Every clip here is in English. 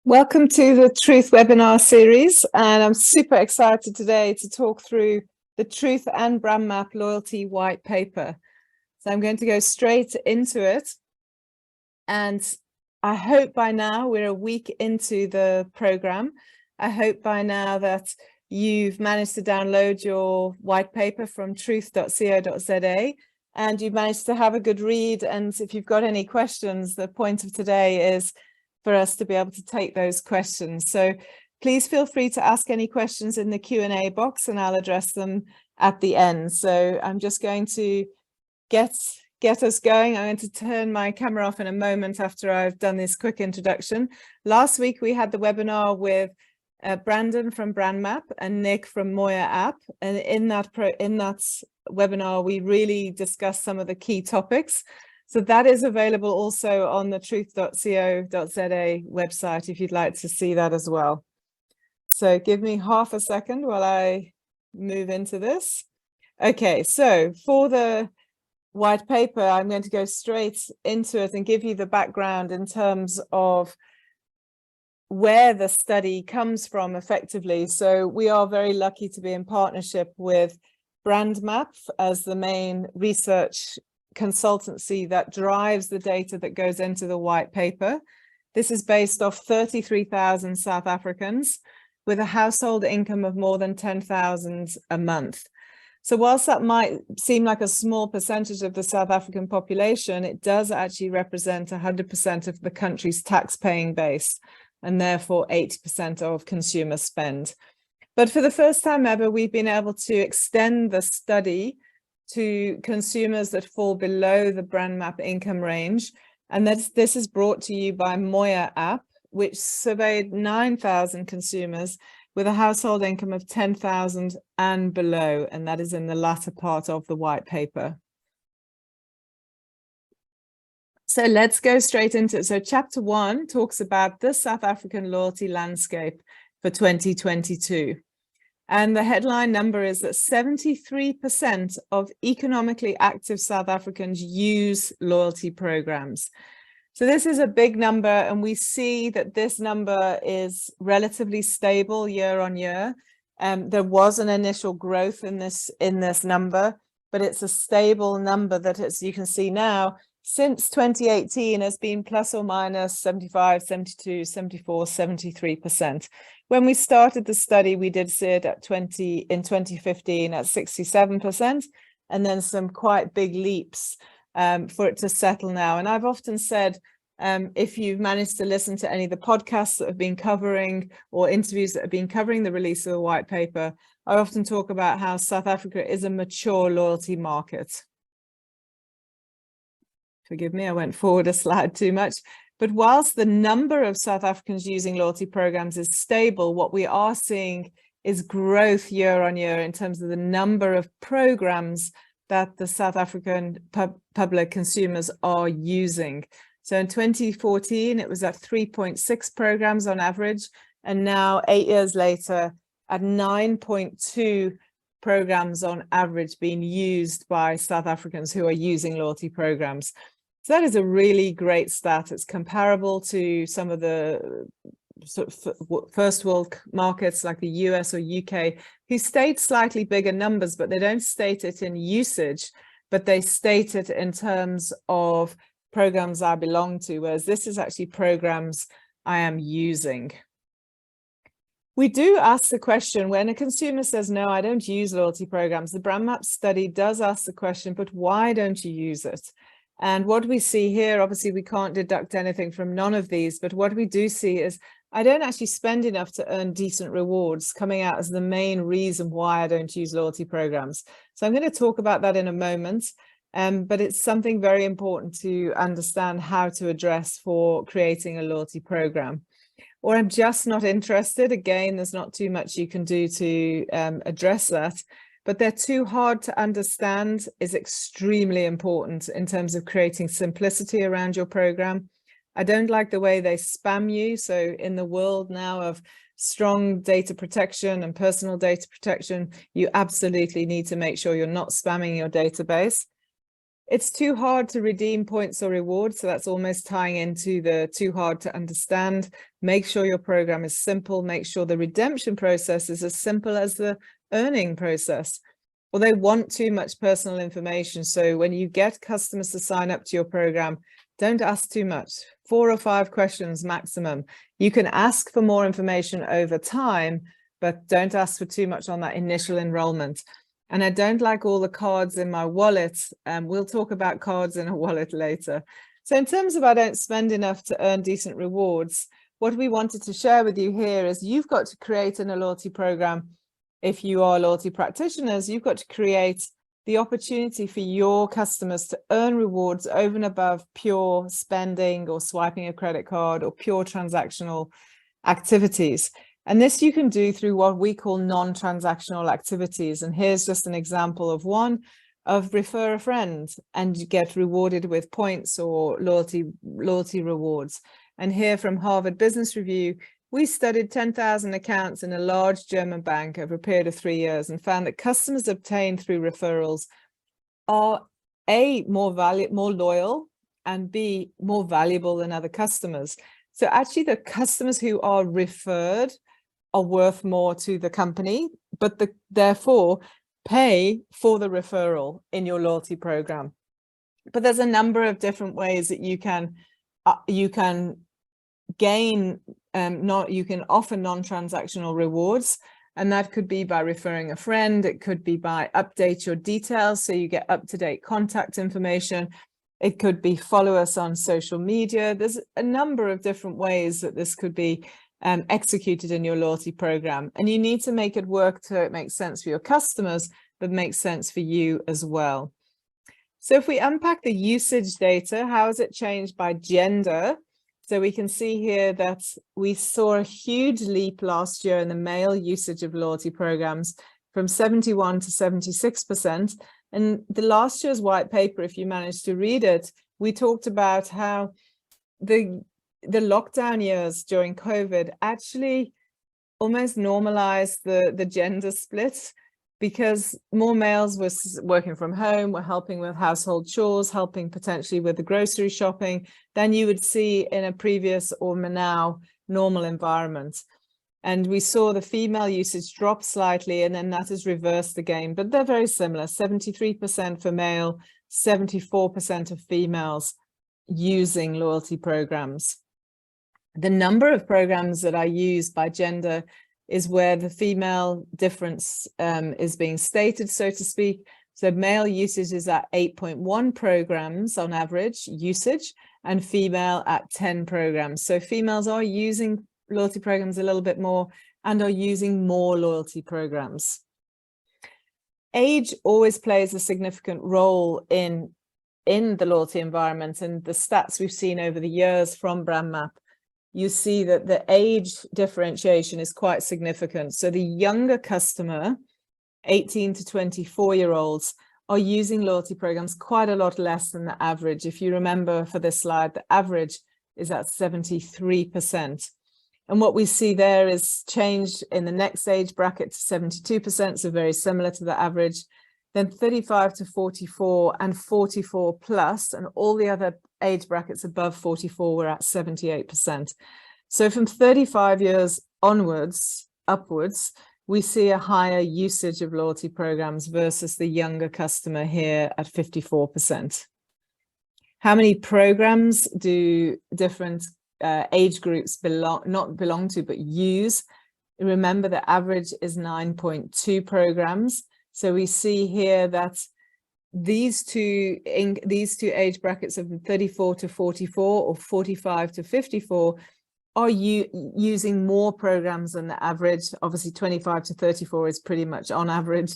Welcome to the Truth webinar series, and I'm super excited today to talk through the Truth and BrandMapp loyalty white paper. So I'm going to go straight into it, and I hope by now we're a week into the program. I hope by now that you've managed to download your white paper from truth.co.za and you've managed to have a good read. And if you've got any questions, the point of today is for us to be able to take those questions. So please feel free to ask any questions in the Q&A box and I'll address them at the end. So I'm just going to get us going. I'm going to turn my camera off in a moment after I've done this quick introduction. Last week we had the webinar with Brandon from BrandMapp and Nick from Moya App, and in that webinar we really discussed some of the key topics. So that is available also on the truth.co.za website if you'd like to see that as well. So give me half a second while I move into this. Okay, so for the white paper, I'm going to go straight into it and give you the background in terms of where the study comes from effectively. So we are very lucky to be in partnership with BrandMapp as the main research consultancy that drives the data that goes into the white paper. This is based off 33,000 South Africans with a household income of more than 10,000 a month. So whilst that might seem like a small percentage of the South African population, it does actually represent 100% of the country's tax-paying base and therefore 80% of consumer spend. But for the first time ever, we've been able to extend the study to consumers that fall below the BrandMapp income range. And this is brought to you by Moya App, which surveyed 9,000 consumers with a household income of 10,000 and below. And that is in the latter part of the white paper. So let's go straight into it. So chapter 1 talks about the South African loyalty landscape for 2022. And the headline number is that 73% of economically active South Africans use loyalty programs. So this is a big number, and we see that this number is relatively stable year on year. There was an initial growth in this number, but it's a stable number that, as you can see now, since 2018 has been plus or minus 75, 72, 74, 73%. When we started the study, we did see it in 2015 at 67%, and then some quite big leaps for it to settle now. And I've often said, if you've managed to listen to any of the podcasts that have been covering or interviews that have been covering the release of the white paper, I often talk about how South Africa is a mature loyalty market. Forgive me, I went forward a slide too much. But whilst the number of South Africans using loyalty programs is stable, what we are seeing is growth year on year in terms of the number of programs that the South African public consumers are using. So in 2014, it was at 3.6 programs on average, and now 8 years later at 9.2 programs on average being used by South Africans who are using loyalty programs. So that is a really great stat. It's comparable to some of the sort of first world markets like the US or UK, who state slightly bigger numbers, but they don't state it in usage, but they state it in terms of programs I belong to, whereas this is actually programs I am using. We do ask the question when a consumer says, no, I don't use loyalty programs. The BrandMapp study does ask the question, but why don't you use it? And what we see here, obviously we can't deduct anything from none of these, but what we do see is I don't actually spend enough to earn decent rewards, coming out as the main reason why I don't use loyalty programs. So I'm going to talk about that in a moment, but it's something very important to understand how to address for creating a loyalty program. Or I'm just not interested. Again, there's not too much you can do to address that. But they're too hard to understand is extremely important in terms of creating simplicity around your program. I don't like the way they spam you. So in the world now of strong data protection and personal data protection, you absolutely need to make sure you're not spamming your database. It's too hard to redeem points or rewards. So that's almost tying into the too hard to understand. Make sure your program is simple. Make sure the redemption process is as simple as the earning process. Or they want too much personal information. So when you get customers to sign up to your program, don't ask too much. 4 or 5 questions maximum. You can ask for more information over time, but don't ask for too much on that initial enrollment. And I don't like all the cards in my wallet. We'll talk about cards in a wallet later. So in terms of I don't spend enough to earn decent rewards, what we wanted to share with you here is you've got to create a loyalty program. If you are loyalty practitioners, you've got to create the opportunity for your customers to earn rewards over and above pure spending or swiping a credit card or pure transactional activities. And this you can do through what we call non-transactional activities. And here's just an example of one, of refer a friend and you get rewarded with points or loyalty rewards. And here from Harvard Business Review, we studied 10,000 accounts in a large German bank over a period of 3 years and found that customers obtained through referrals are A, more loyal, and B, more valuable than other customers. So actually the customers who are referred are worth more to the company, but therefore pay for the referral in your loyalty program. But there's a number of different ways that you can gain, you can offer non-transactional rewards, and that could be by referring a friend. It could be by update your details so you get up-to-date contact information. It could be follow us on social media. There's a number of different ways that this could be executed in your loyalty program, and you need to make it work so it makes sense for your customers, but makes sense for you as well. So if we unpack the usage data, how has it changed by gender? So we can see here that we saw a huge leap last year in the male usage of loyalty programs from 71 to 76%. And the last year's white paper, if you managed to read it, we talked about how the lockdown years during COVID actually almost normalized the gender split, because more males were working from home, were helping with household chores, helping potentially with the grocery shopping, than you would see in a previous or now normal environment. And we saw the female usage drop slightly, and then that has reversed again, but they're very similar, 73% for male, 74% of females using loyalty programs. The number of programs that are used by gender is where the female difference is being stated, so to speak. So male usage is at 8.1 programs on average usage, and female at 10 programs. So females are using loyalty programs a little bit more and are using more loyalty programs. Age always plays a significant role in the loyalty environment, and the stats we've seen over the years from BrandMapp, you see that the age differentiation is quite significant. So the younger customer, 18 to 24-year-olds, are using loyalty programs quite a lot less than the average. If you remember for this slide, the average is at 73%. And what we see there is change in the next age bracket to 72%, so very similar to the average. Then 35 to 44 and 44 plus, and all the other age brackets above 44 were at 78%. So from 35 years upwards, we see a higher usage of loyalty programs versus the younger customer here at 54%. How many programs do different age groups not belong to, but use? Remember, the average is 9.2 programs. So we see here that these two age brackets of 34 to 44 or 45 to 54 are using more programs than the average. Obviously 25 to 34 is pretty much on average,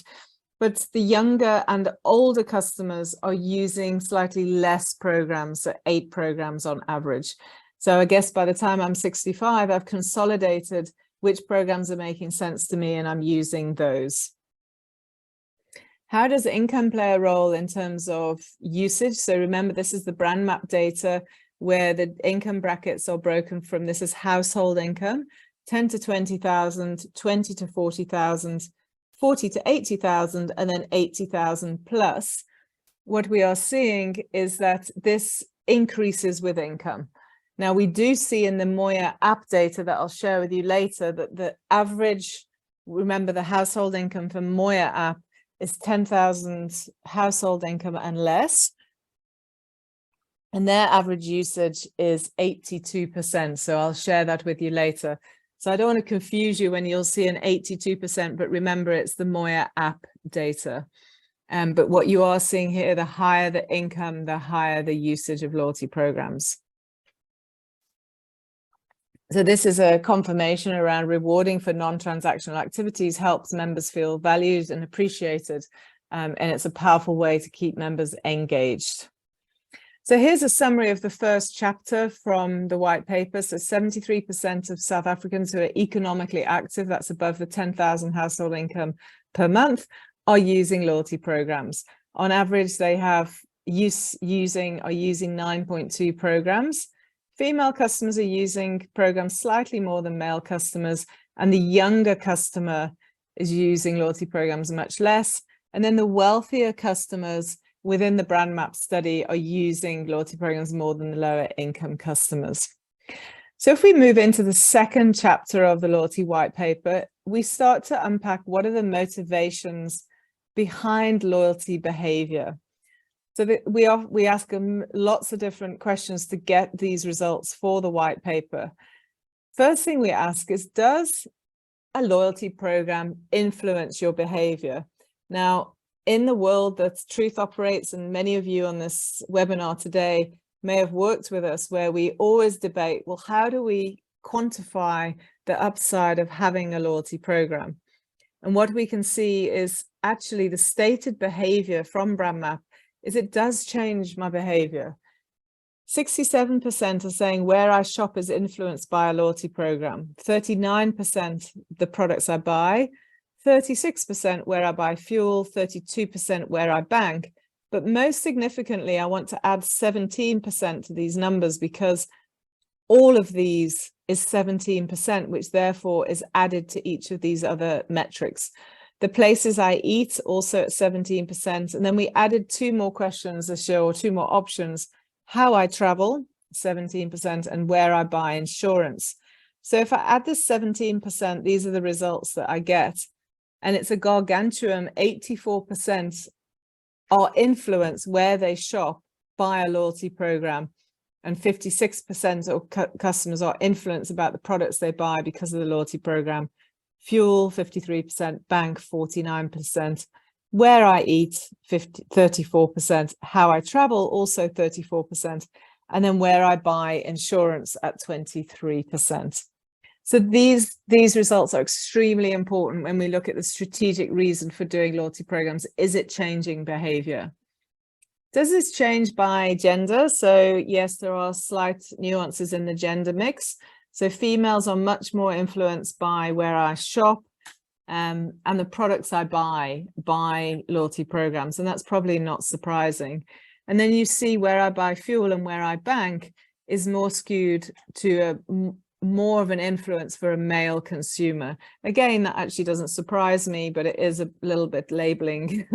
but the younger and older customers are using slightly less programs, so 8 programs on average. So I guess by the time I'm 65, I've consolidated which programs are making sense to me and I'm using those. How does income play a role in terms of usage? So remember, this is the BrandMapp data where the income brackets are broken from, this is household income, 10 to 20,000, 20 to 40,000, 40 to 80,000, and then 80,000 plus. what we are seeing is that this increases with income. Now, we do see in the Moya app data that I'll share with you later that the average, remember the household income for Moya app is 10,000 household income and less. And their average usage is 82%. So I'll share that with you later. So I don't want to confuse you when you'll see an 82%, but remember it's the Moya app data. But what you are seeing here, the higher the income, the higher the usage of loyalty programs. So this is a confirmation around rewarding for non-transactional activities helps members feel valued and appreciated. And it's a powerful way to keep members engaged. So here's a summary of the first chapter from the white paper. So 73% of South Africans who are economically active, that's above the 10,000 household income per month, are using loyalty programs. On average, they have using 9.2 programs. Female customers are using programs slightly more than male customers, and the younger customer is using loyalty programs much less. And then the wealthier customers within the BrandMapp study are using loyalty programs more than the lower income customers. So if we move into the second chapter of the loyalty white paper, we start to unpack what are the motivations behind loyalty behavior. So that we ask them lots of different questions to get these results for the white paper. First thing we ask is, does a loyalty program influence your behavior? Now, in the world that Truth operates, and many of you on this webinar today may have worked with us, where we always debate, well, how do we quantify the upside of having a loyalty program? And what we can see is actually the stated behavior from BrandMapp is it does change my behavior. 67% are saying where I shop is influenced by a loyalty program. 39% the products I buy, 36% where I buy fuel, 32% where I bank. But most significantly, I want to add 17% to these numbers because all of these is 17%, which therefore is added to each of these other metrics. The places I eat also at 17%. And then we added two more questions this year, or two more options. How I travel, 17%, and where I buy insurance. So if I add this 17%, these are the results that I get. And it's a gargantuan 84% are influenced where they shop by a loyalty program. And 56% of customers are influenced about the products they buy because of the loyalty program. Fuel, 53%, bank, 49%, where I eat, 34%, how I travel, also 34%, and then where I buy insurance at 23%. So these results are extremely important when we look at the strategic reason for doing loyalty programs. Is it changing behavior? Does this change by gender? So yes, there are slight nuances in the gender mix. So females are much more influenced by where I shop and the products I buy by loyalty programs. And that's probably not surprising. And then you see where I buy fuel and where I bank is more skewed to more of an influence for a male consumer. Again, that actually doesn't surprise me, but it is a little bit labeling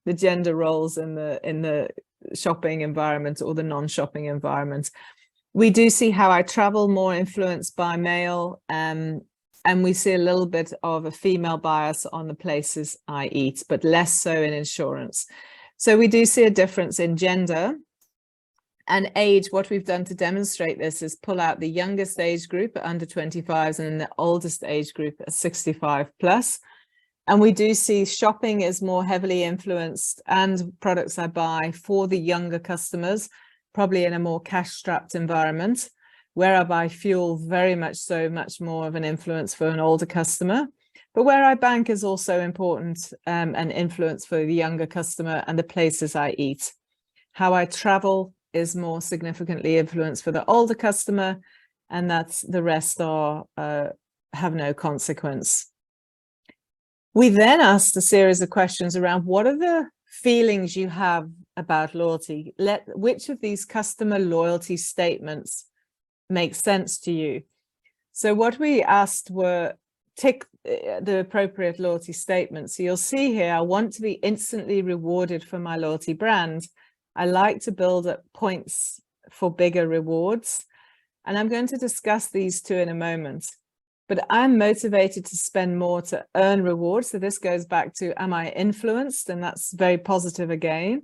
the gender roles in the shopping environment or the non-shopping environment. We do see how I travel more influenced by male, and we see a little bit of a female bias on the places I eat, but less so in insurance. So we do see a difference in gender and age. What we've done to demonstrate this is pull out the youngest age group at under 25s and the oldest age group at 65 plus. And we do see shopping is more heavily influenced and products I buy for the younger customers, probably in a more cash-strapped environment. Where I buy fuel, very much so, much more of an influence for an older customer. But where I bank is also important and influence for the younger customer, and the places I eat. How I travel is more significantly influenced for the older customer, and that's the rest are have no consequence. We then asked a series of questions around what are the feelings you have about loyalty? Which of these customer loyalty statements make sense to you? So what we asked were tick the appropriate loyalty statement. So you'll see here, I want to be instantly rewarded for my loyalty brand. I like to build up points for bigger rewards. And I'm going to discuss these two in a moment. But I'm motivated to spend more to earn rewards. So this goes back to, am I influenced? And that's very positive again.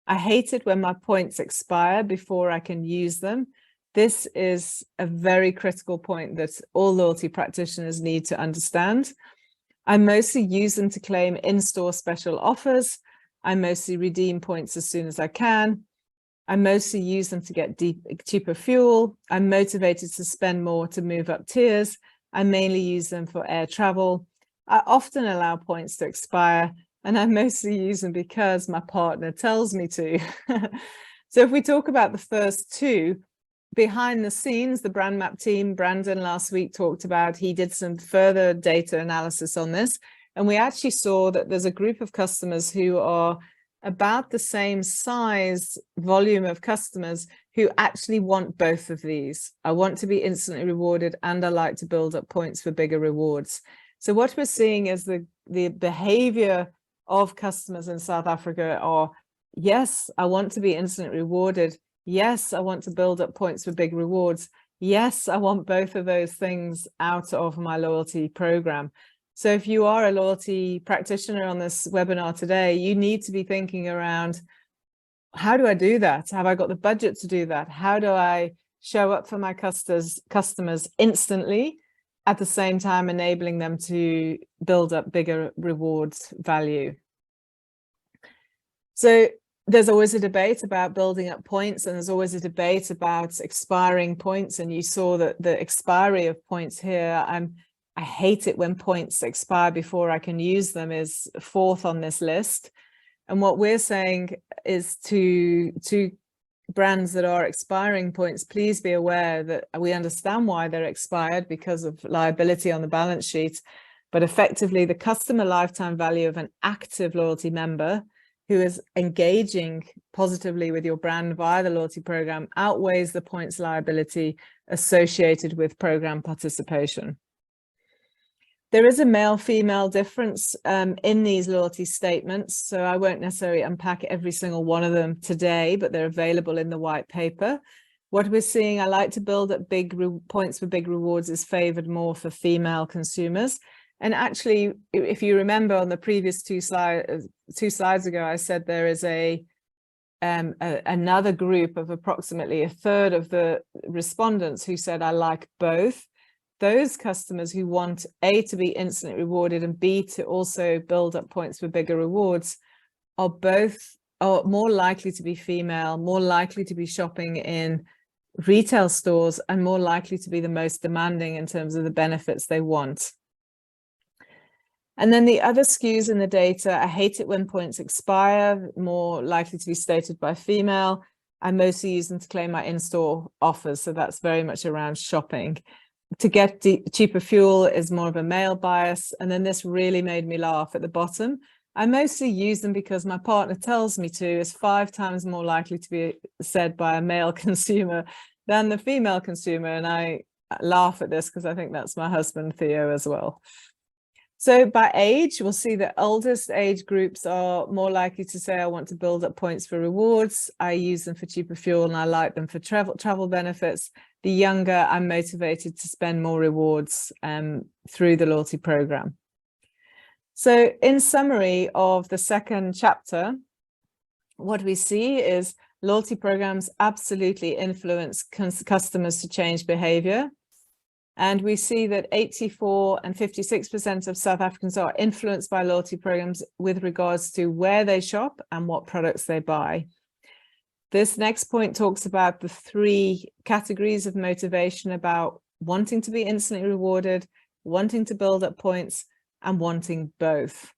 I hate it when my points expire before I can use them. This is a very critical point that all loyalty practitioners need to understand. I mostly use them to claim in-store special offers. I mostly redeem points as soon as I can. I mostly use them to get cheaper fuel. I'm motivated to spend more to move up tiers. I mainly use them for air travel. I often allow points to expire, and I mostly use them because my partner tells me to. So if we talk about the first two, behind the scenes, the BrandMapp team, Brandon last week talked about, he did some further data analysis on this, and we actually saw that there's a group of customers who are about the same size volume of customers who actually want both of these. I want to be instantly rewarded, and I like to build up points for bigger rewards. So what we're seeing is the behavior of customers in South Africa are, yes, I want to be instantly rewarded. Yes, I want to build up points for big rewards. Yes, I want both of those things out of my loyalty program. So if you are a loyalty practitioner on this webinar today, you need to be thinking around, how do I do that? Have I got the budget to do that? How do I show up for my customers instantly, at the same time enabling them to build up bigger rewards value? So there's always a debate about building up points, and there's always a debate about expiring points. And you saw that the expiry of points here, I hate it when points expire before I can use them, is fourth on this list. And what we're saying is to brands that are expiring points, please be aware that we understand why they're expired because of liability on the balance sheet, but effectively the customer lifetime value of an active loyalty member who is engaging positively with your brand via the loyalty program outweighs the points liability associated with program participation. There is a male-female difference in these loyalty statements, so I won't necessarily unpack every single one of them today, but they're available in the white paper. What we're seeing, I like to build up big points for big rewards, is favored more for female consumers. And actually, if you remember on the previous two slides ago, I said there is another group of approximately a third of the respondents who said, I like both. Those customers who want A, to be instantly rewarded, and B, to also build up points for bigger rewards are more likely to be female, more likely to be shopping in retail stores, and more likely to be the most demanding in terms of the benefits they want. And then the other skews in the data, I hate it when points expire, more likely to be stated by female. I mostly use them to claim my in-store offers, so that's very much around shopping. To get cheaper fuel is more of a male bias. And then this really made me laugh at the bottom. I mostly use them because my partner tells me to, is 5 times more likely to be said by a male consumer than the female consumer. And I laugh at this because I think that's my husband, Theo, as well. So by age, we'll see that oldest age groups are more likely to say, I want to build up points for rewards. I use them for cheaper fuel, and I like them for travel benefits. The younger, I'm motivated to spend more rewards through the loyalty program. So in summary of the second chapter, what we see is loyalty programs absolutely influence customers to change behavior. And we see that 84% and 56% of South Africans are influenced by loyalty programs with regards to where they shop and what products they buy. This next point talks about the 3 categories of motivation, about wanting to be instantly rewarded, wanting to build up points, and wanting both.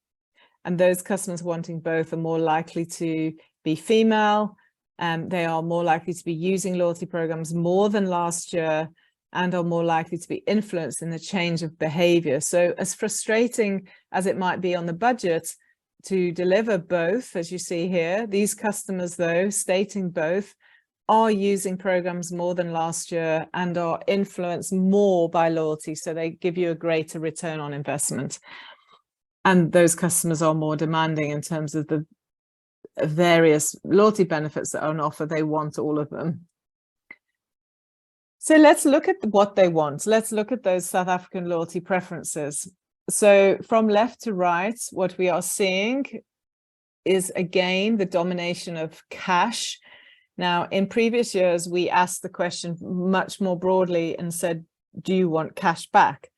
And those customers wanting both are more likely to be female, and they are more likely to be using loyalty programs more than last year, and are more likely to be influenced in the change of behavior. So as frustrating as it might be on the budget to deliver both, as you see here, these customers, though, stating both, are using programs more than last year and are influenced more by loyalty. So they give you a greater return on investment. And those customers are more demanding in terms of the various loyalty benefits that are on offer. They want all of them. So let's look at what they want. Let's look at those South African loyalty preferences. So from left to right, what we are seeing is, again, the domination of cash. Now, in previous years, we asked the question much more broadly and said, do you want cash back?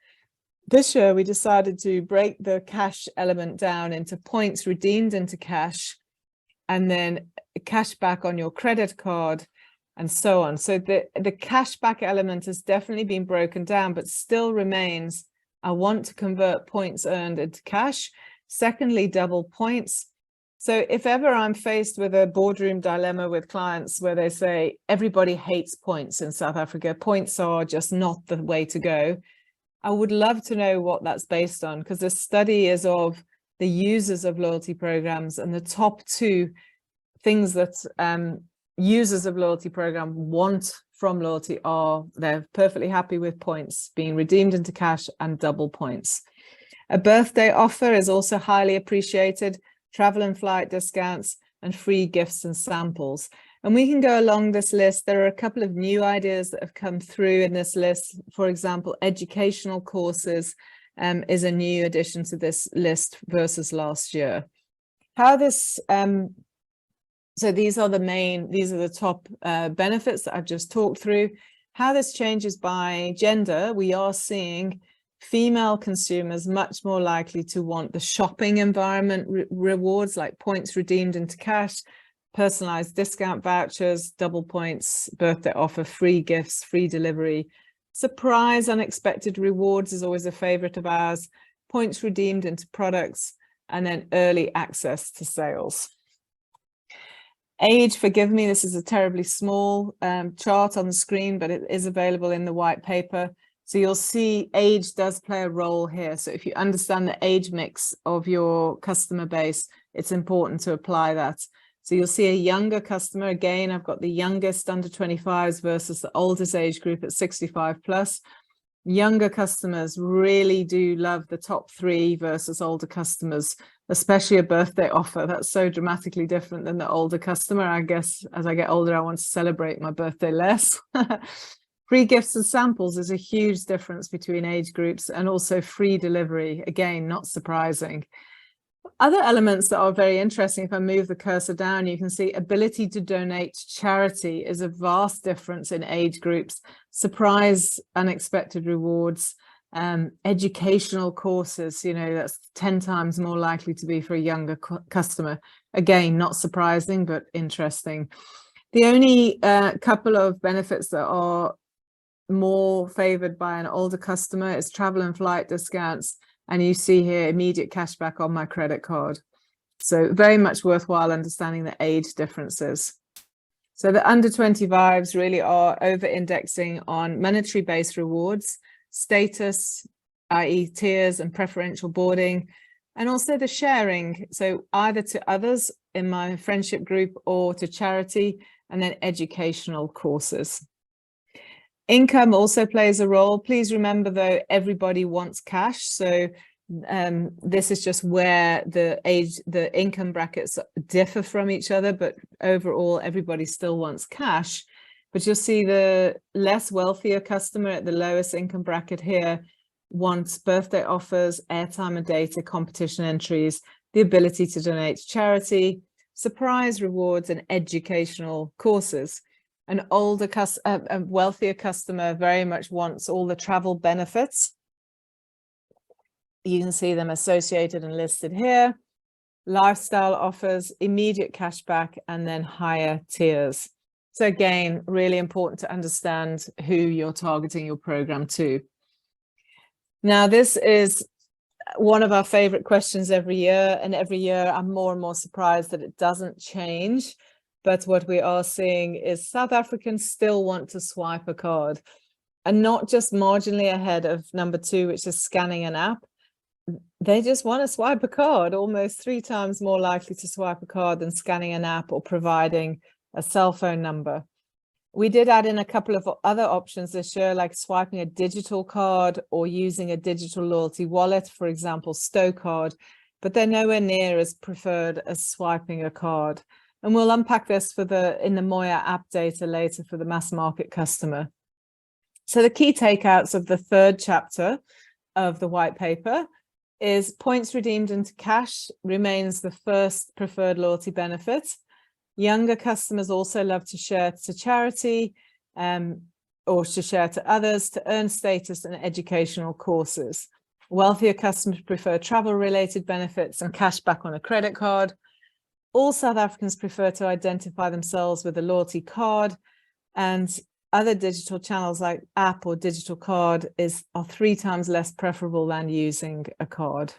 This year, we decided to break the cash element down into points redeemed into cash, and then cash back on your credit card, and so on. So the cashback element has definitely been broken down, but still remains, I want to convert points earned into cash. Secondly, double points. So if ever I'm faced with a boardroom dilemma with clients where they say, everybody hates points in South Africa, points are just not the way to go, I would love to know what that's based on, because the study is of the users of loyalty programs, and the top two things that users of loyalty program want from loyalty are they're perfectly happy with points being redeemed into cash and double points. A birthday offer is also highly appreciated, travel and flight discounts, and free gifts and samples. And we can go along this list. There are a couple of new ideas that have come through in this list. For example, educational courses is a new addition to this list versus last year. How this so these are the top benefits that I've just talked through. How this changes by gender, we are seeing female consumers much more likely to want the shopping environment rewards, like points redeemed into cash, personalized discount vouchers, double points, birthday offer, free gifts, free delivery. Surprise, unexpected rewards is always a favorite of ours, points redeemed into products, and then early access to sales. Age, forgive me, this is a terribly small chart on the screen, but it is available in the white paper. So you'll see age does play a role here. So if you understand the age mix of your customer base, it's important to apply that. So you'll see a younger customer. Again, I've got the youngest under 25s versus the oldest age group at 65 plus. Younger customers really do love the top three versus older customers, especially a birthday offer. That's so dramatically different than the older customer. I guess as I get older, I want to celebrate my birthday less. Free gifts and samples is a huge difference between age groups, and also free delivery. Again, not surprising. Other elements that are very interesting, if I move the cursor down, you can see ability to donate to charity is a vast difference in age groups. Surprise, unexpected rewards, educational courses, you know, that's 10 times more likely to be for a younger customer. Again, not surprising, but interesting. The only couple of benefits that are more favored by an older customer is travel and flight discounts. And you see here immediate cashback on my credit card. So very much worthwhile understanding the age differences. So the under 25s really are over-indexing on monetary-based rewards, status, i.e. tiers and preferential boarding, and also the sharing. So either to others in my friendship group or to charity, and then educational courses. Income also plays a role. Please remember, though, everybody wants cash. So this is just where the income brackets differ from each other, but overall, everybody still wants cash. But you'll see the less wealthier customer at the lowest income bracket here wants birthday offers, airtime and data, competition entries, the ability to donate to charity, surprise rewards, and educational courses. An older a wealthier customer very much wants all the travel benefits. You can see them associated and listed here. Lifestyle offers, immediate cashback, and then higher tiers. So again, really important to understand who you're targeting your program to. Now, this is one of our favorite questions every year, and every year I'm more and more surprised that it doesn't change. But what we are seeing is South Africans still want to swipe a card, and not just marginally ahead of number 2, which is scanning an app. They just want to swipe a card, almost 3 times more likely to swipe a card than scanning an app or providing a cell phone number. We did add in a couple of other options this year, like swiping a digital card or using a digital loyalty wallet, for example, Stocard, but they're nowhere near as preferred as swiping a card. And we'll unpack this in the Moya app data later for the mass market customer. So the key takeouts of the third chapter of the white paper is points redeemed into cash remains the first preferred loyalty benefit. Younger customers also love to share to charity or to share to others to earn status and educational courses. Wealthier customers prefer travel-related benefits and cash back on a credit card. All South Africans prefer to identify themselves with a loyalty card, and other digital channels like app or digital card are 3 times less preferable than using a card.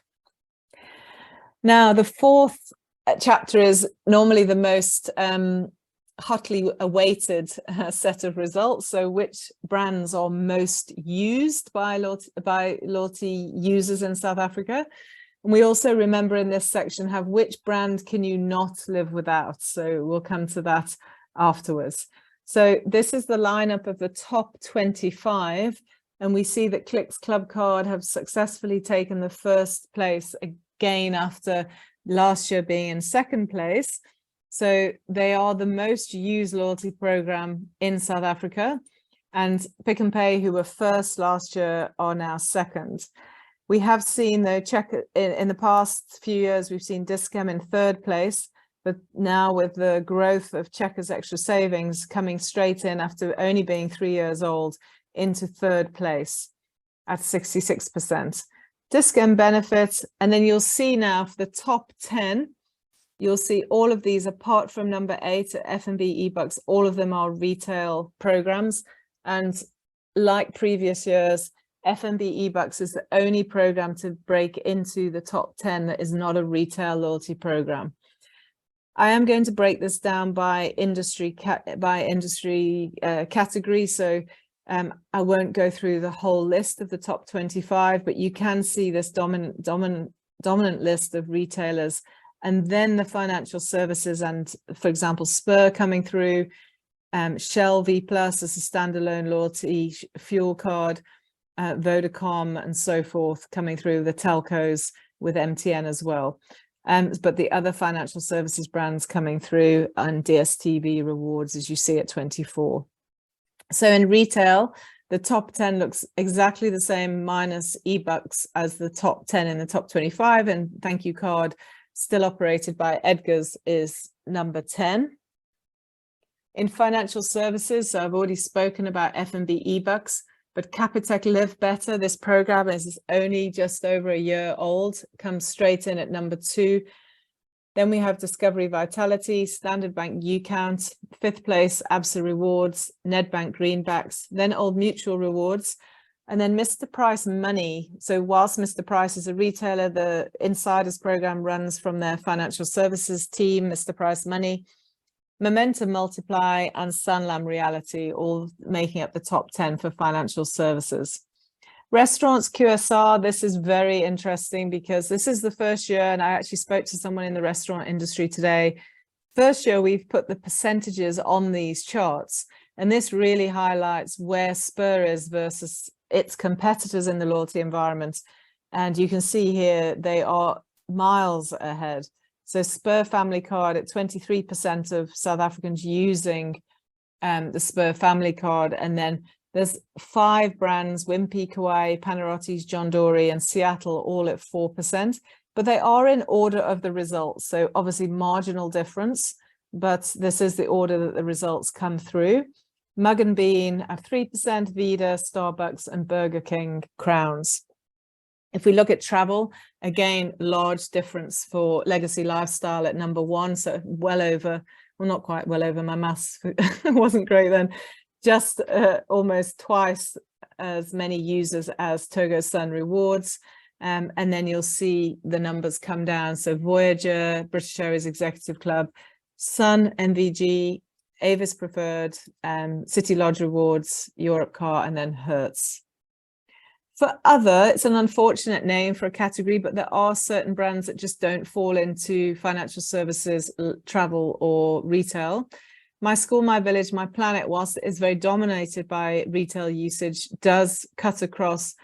Now, the fourth chapter is normally the most hotly awaited set of results. So which brands are most used by loyalty users in South Africa? And we also remember in this section have which brand can you not live without? So we'll come to that afterwards. So this is the lineup of the top 25, and we see that Clicks Club Card have successfully taken the first place again after last year being in second place. So they are the most used loyalty program in South Africa, and Pick n Pay, who were first last year, are now second. We have seen though in the past few years, we've seen Dis-Chem in third place, but now with the growth of Checkers Extra Savings coming straight in after only being 3 years old into third place at 66%. Dis-Chem benefits, and then you'll see now for the top 10, you'll see all of these apart from number 8 F&B eBucks, all of them are retail programs. And like previous years, F&B eBucks is the only program to break into the top 10 that is not a retail loyalty program. I am going to break this down by industry category, so I won't go through the whole list of the top 25, but you can see this dominant list of retailers, and then the financial services, and for example, Spur coming through, Shell V Plus as a standalone loyalty fuel card, Vodacom and so forth coming through, the telcos with MTN as well. But the other financial services brands coming through, and DStv rewards, as you see at 24. So in retail, the top 10 looks exactly the same minus eBucks as the top 10 in the top 25, and Thank You Card, still operated by Edgar's, is number 10. In financial services, so I've already spoken about F&B eBucks, but Capitec Live Better, this program is only just over a year old, comes straight in at number 2. Then we have Discovery Vitality, Standard Bank UCount, 5th place, ABSA Rewards, Nedbank Greenbacks, then Old Mutual Rewards, and then Mr. Price Money. So whilst Mr. Price is a retailer, the Insiders program runs from their financial services team, Mr. Price Money, Momentum Multiply, and Sanlam Reality, all making up the top 10 for financial services. Restaurants, QSR, this is very interesting because this is the first year, and I actually spoke to someone in the restaurant industry today. First year, we've put the percentages on these charts, and this really highlights where Spur is versus its competitors in the loyalty environment. And you can see here, they are miles ahead. So Spur Family Card at 23% of South Africans using the Spur Family Card, and then there's 5 brands, Wimpy, Kauai, Panarottis, John Dory, and Seattle, all at 4%, but they are in order of the results. So obviously marginal difference, but this is the order that the results come through. Mug and Bean at 3%, Vida, Starbucks, and Burger King, Crowns. If we look at travel, again, large difference for Legacy Lifestyle at number 1, so well over, well, not quite well over, my maths wasn't great then, just almost twice as many users as Togo Sun Rewards. And then you'll see the numbers come down. So Voyager, British Airways Executive Club, Sun, MVG, Avis Preferred, City Lodge Rewards, Europe Car, and then Hertz. For other, it's an unfortunate name for a category, but there are certain brands that just don't fall into financial services, travel, or retail. My School, My Village, My Planet, whilst it is very dominated by retail usage, does cut across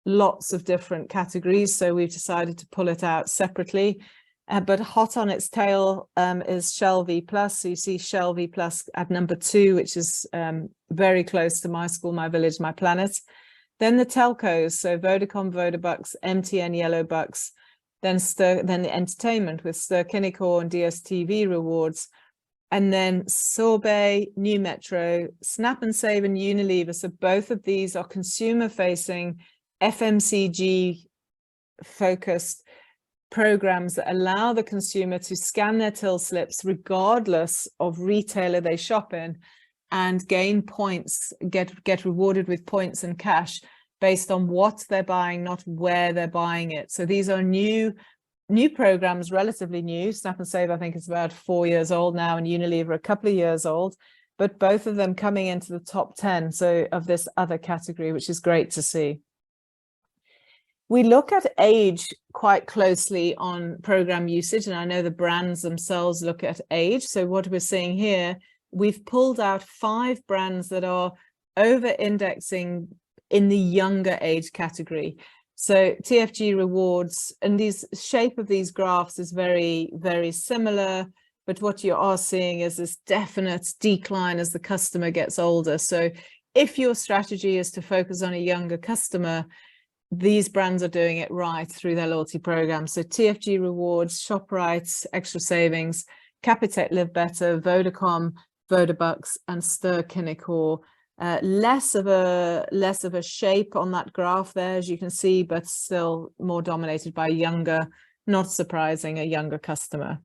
lots of different categories. So we've decided to pull it out separately. But hot on its tail is Shell V Plus. So you see Shell V Plus at number 2, which is very close to My School, My Village, My Planet. Then the telcos, so Vodacom, Vodabucks, MTN, Yellow Bucks, then the entertainment with Ster-Kinekor and DSTV rewards, and then Sorbet, New Metro, Snap and Save, and Unilever. So both of these are consumer-facing, FMCG-focused programs that allow the consumer to scan their till slips regardless of retailer they shop in, and gain points, get rewarded with points and cash based on what they're buying, not where they're buying it. So these are new programs, relatively new. Snap and Save, I think, is about 4 years old now, and Unilever a couple of years old, but both of them coming into the top 10 of this other category, which is great to see. We look at age quite closely on program usage, and I know the brands themselves look at age. So what we're seeing here, we've pulled out 5 brands that are over-indexing in the younger age category. So TFG rewards, and the shape of these graphs is very, very similar, but what you are seeing is this definite decline as the customer gets older. So if your strategy is to focus on a younger customer, these brands are doing it right through their loyalty program. So TFG rewards, ShopRite, Extra Savings, Capitec Live Better, Vodacom, Vodabucks, and Ster-Kinekor. Less of a shape on that graph there, as you can see, but still more dominated by younger, not surprising, a younger customer.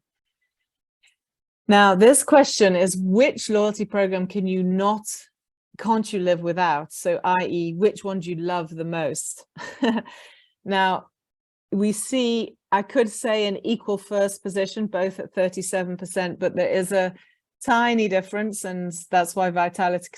Now, this question is, which loyalty program can't you live without? So, i.e., which one do you love the most? Now, we see, I could say an equal first position, both at 37%, but there is a tiny difference, and that's why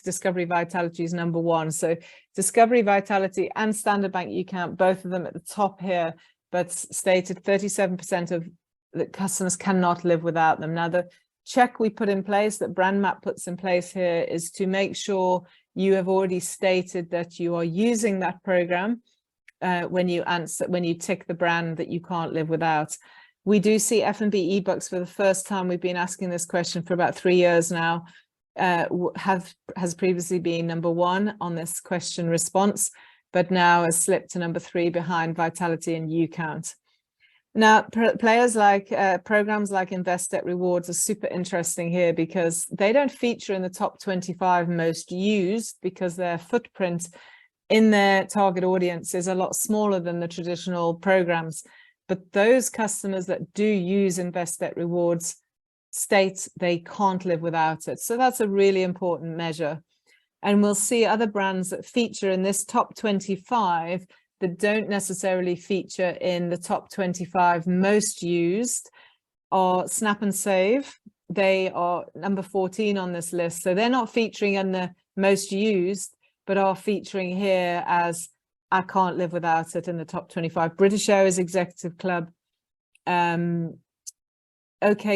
Discovery Vitality is number 1. So Discovery Vitality and Standard Bank UCount, both of them at the top here, but stated 37% of the customers cannot live without them. Now, the check we put in place, that BrandMapp puts in place here, is to make sure you have already stated that you are using that program when you tick the brand that you can't live without. We do see F&B eBooks for the first time. We've been asking this question for about 3 years now. Has previously been number 1 on this question response, but now has slipped to number 3 behind Vitality and UCount. Now, programs like InvestDebt Rewards are super interesting here because they don't feature in the top 25 most used, because their footprint in their target audience is a lot smaller than the traditional programs. But those customers that do use InvestDebt Rewards state they can't live without it. So that's a really important measure. And we'll see other brands that feature in this top 25 that don't necessarily feature in the top 25 most used are Snap and Save. They are number 14 on this list. So they're not featuring in the most used, but are featuring here as I can't live without it in the top 25. British Airways Executive Club, OK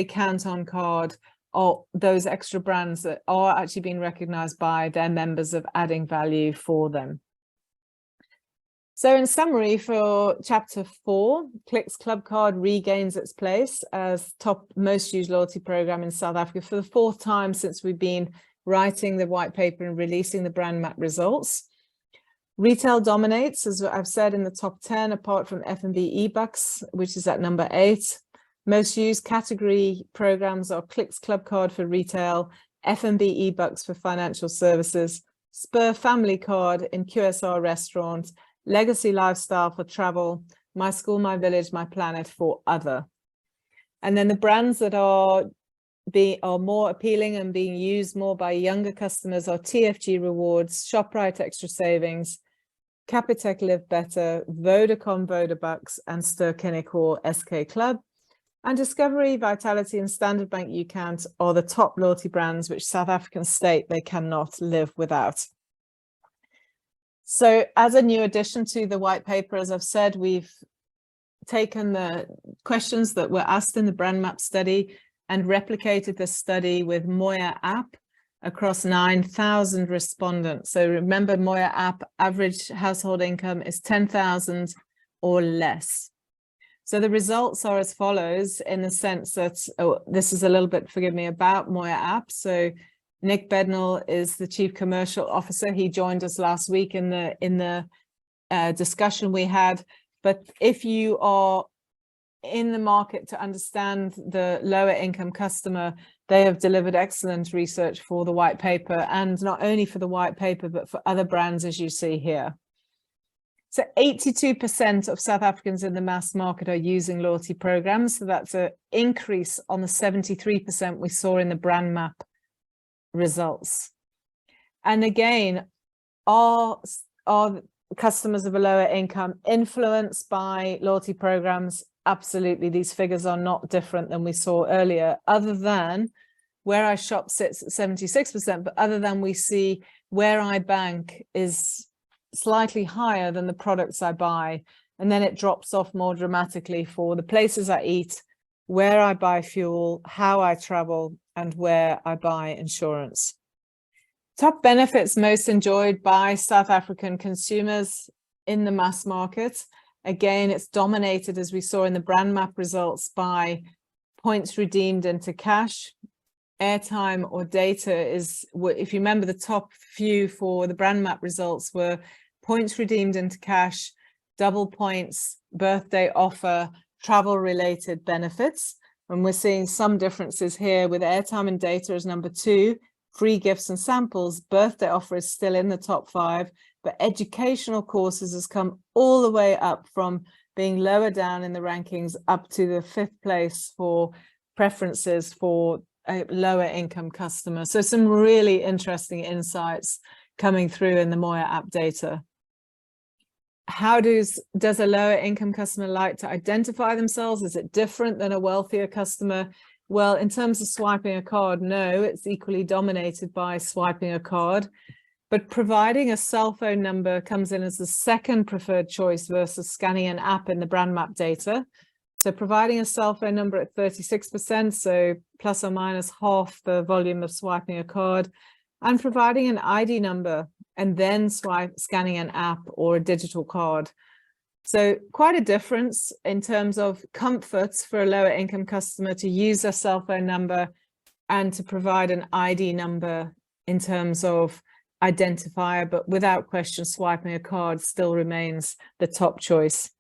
Canton Card, or those extra brands that are actually being recognized by their members of adding value for them. So in summary, for chapter 4, Clicks Club Card regains its place as top most used loyalty program in South Africa for the 4th time since we've been writing the white paper and releasing the BrandMapp results. Retail dominates, as I've said, in the top 10, apart from F&B eBucks, which is at number 8. Most used category programs are Clicks Club Card for retail, F&B eBucks for financial services, Spur Family Card in QSR restaurant, Legacy Lifestyle for travel, My School, My Village, My Planet for other. And then the brands that are more appealing and being used more by younger customers are TFG Rewards, ShopRite Extra Savings, Capitec Live Better, Vodacom Vodabucks, and Ster-Kinekor SK Club. And Discovery, Vitality, and Standard Bank UCount are the top loyalty brands which South Africans state they cannot live without. So as a new addition to the white paper, as I've said, we've taken the questions that were asked in the BrandMapp study and replicated this study with Moya app across 9,000 respondents. So remember, Moya app average household income is 10,000 or less. So the results are as follows, in the sense that, this is a little bit, forgive me, about Moya app. So Nick Bednall is the Chief Commercial Officer. He joined us last week in the discussion we had. But if you are in the market to understand the lower income customer, they have delivered excellent research for the white paper, and not only for the white paper, but for other brands, as you see here. So 82% of South Africans in the mass market are using loyalty programs. So that's an increase on the 73% we saw in the BrandMapp results. And again, are customers of a lower income influenced by loyalty programs? Absolutely. These figures are not different than we saw earlier, other than Where I Shop sits at 76%, but other than we see Where I Bank is slightly higher than the products I buy, and then it drops off more dramatically for the places I eat, where I buy fuel, how I travel, and where I buy insurance. Top benefits most enjoyed by South African consumers in the mass market. Again, it's dominated, as we saw in the BrandMapp results, by points redeemed into cash. Airtime or data is, if you remember, the top few for the BrandMapp results were points redeemed into cash, double points, birthday offer, travel-related benefits. And we're seeing some differences here with airtime and data as number 2, free gifts and samples. Birthday offer is still in the top 5, but educational courses has come all the way up from being lower down in the rankings up to the 5th place for preferences for a lower income customer. So some really interesting insights coming through in the Moya app data. How does a lower income customer like to identify themselves? Is it different than a wealthier customer? Well, in terms of swiping a card, no, it's equally dominated by swiping a card. But providing a cell phone number comes in as the second preferred choice versus scanning an app in the BrandMapp data. So providing a cell phone number at 36%, so plus or minus half the volume of swiping a card, and providing an ID number and then scanning an app or a digital card. So quite a difference in terms of comforts for a lower income customer to use a cell phone number and to provide an ID number in terms of identifier, but without question, swiping a card still remains the top choice.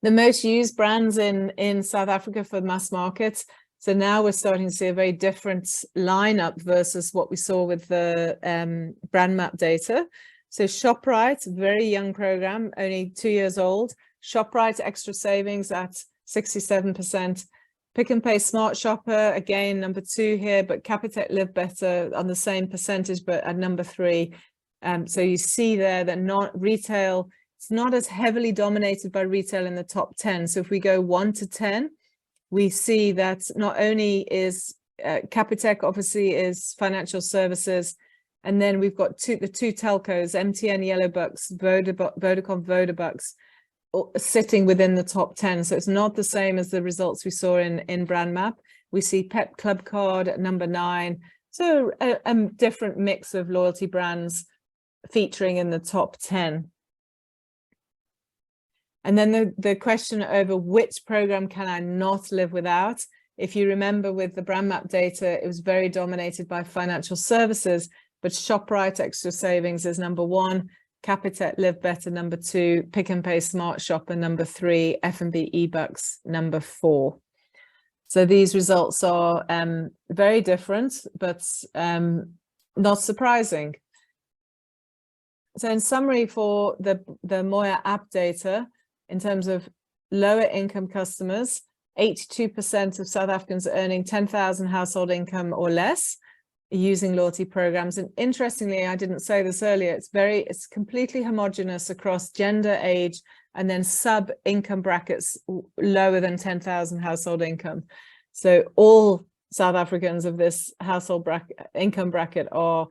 The most used brands in South Africa for mass markets. So now we're starting to see a very different lineup versus what we saw with the BrandMapp data. So ShopRite, very young program, only 2 years old. ShopRite Extra Savings at 67%. Pick and Pay Smart Shopper, again, number 2 here, but Capitec Live Better on the same percentage, but at number 3. So you see there that not retail, it's not as heavily dominated by retail in the top 10. So if we go 1 to 10, we see that not only is Capitec obviously is financial services, and then we've got the two telcos, MTN Yellow Bucks, Vodacom Vodabucks, sitting within the top 10. So it's not the same as the results we saw in BrandMapp. We see Pep Club Card at number 9. So a different mix of loyalty brands featuring in the top 10. And then the question over which program can I not live without? If you remember with the BrandMapp data, it was very dominated by financial services, but ShopRite Extra Savings is number 1, Capitec Live Better number 2, Pick and Pay Smart Shopper number 3, F&B eBucks number 4. So these results are very different, but not surprising. So in summary, for the Moya app data, in terms of lower income customers, 82% of South Africans are earning 10,000 household income or less using loyalty programs. And interestingly, I didn't say this earlier, it's completely homogenous across gender, age, and then sub-income brackets lower than 10,000 household income. So all South Africans of this household income bracket are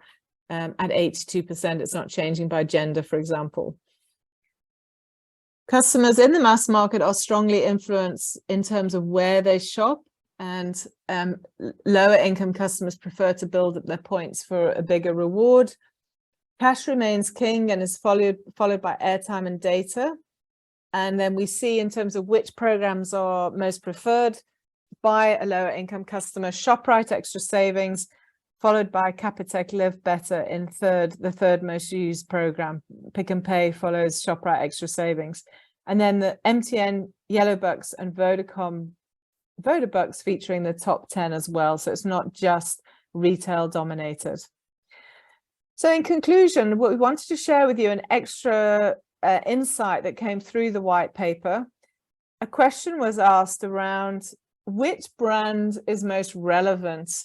at 82%. It's not changing by gender, for example. Customers in the mass market are strongly influenced in terms of where they shop and lower income customers prefer to build up their points for a bigger reward. Cash remains king and is followed by airtime and data. And then we see in terms of which programs are most preferred by a lower income customer, ShopRite Extra Savings, followed by Capitec Live Better in the third most used program. Pick and Pay follows ShopRite Extra Savings. And then the MTN, Yellow Bucks and Vodacom Vodabucks featuring the top 10 as well. So it's not just retail dominated. So in conclusion, what we wanted to share with you an extra insight that came through the white paper. A question was asked around which brand is most relevant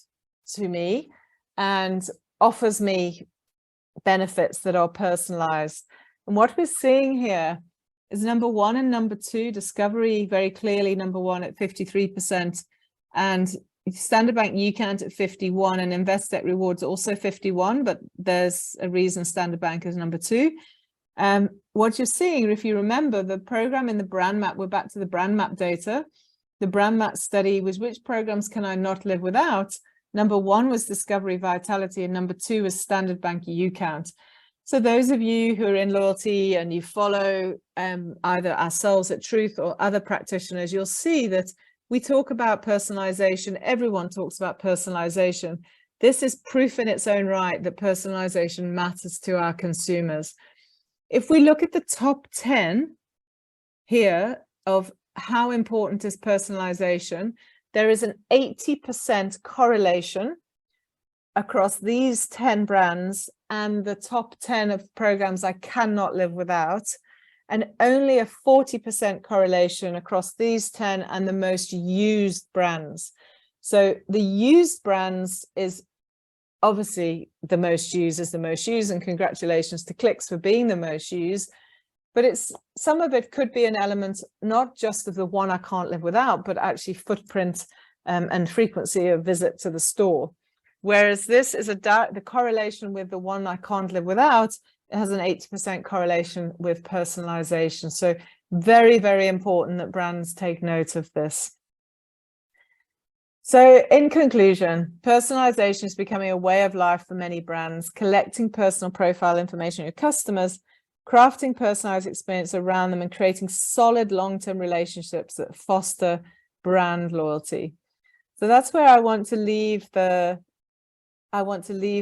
to me and offers me benefits that are personalized. And what we're seeing here is number 1 and number 2, Discovery very clearly number 1 at 53%, and Standard Bank UCANT at 51, and Investec Rewards also 51, but there's a reason Standard Bank is number 2. What you're seeing, if you remember the program in the BrandMapp, we're back to the BrandMapp data. The BrandMapp study was which programs can I not live without? Number 1 was Discovery Vitality, and number 2 was Standard Bank UCANT. So those of you who are in loyalty and you follow either ourselves at Truth or other practitioners, you'll see that we talk about personalization. Everyone talks about personalization. This is proof in its own right that personalization matters to our consumers. If we look at the top 10 here of how important is personalization, there is an 80% correlation across these 10 brands and the top 10 of programs I cannot live without, and only a 40% correlation across these 10 and the most used brands. So the used brands is obviously the most used is the most used, and congratulations to Clicks for being the most used. But it's some of it could be an element not just of the one I can't live without, but actually footprint and frequency of visit to the store. Whereas this is the correlation with the one I can't live without, it has an 80% correlation with personalization. So very, very important that brands take note of this. So in conclusion, personalization is becoming a way of life for many brands, collecting personal profile information of your customers, crafting personalized experience around them, and creating solid long-term relationships that foster brand loyalty. So that's where I want to leave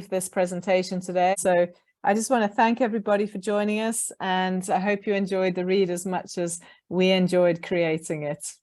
this presentation today. So I just want to thank everybody for joining us, and I hope you enjoyed the read as much as we enjoyed creating it.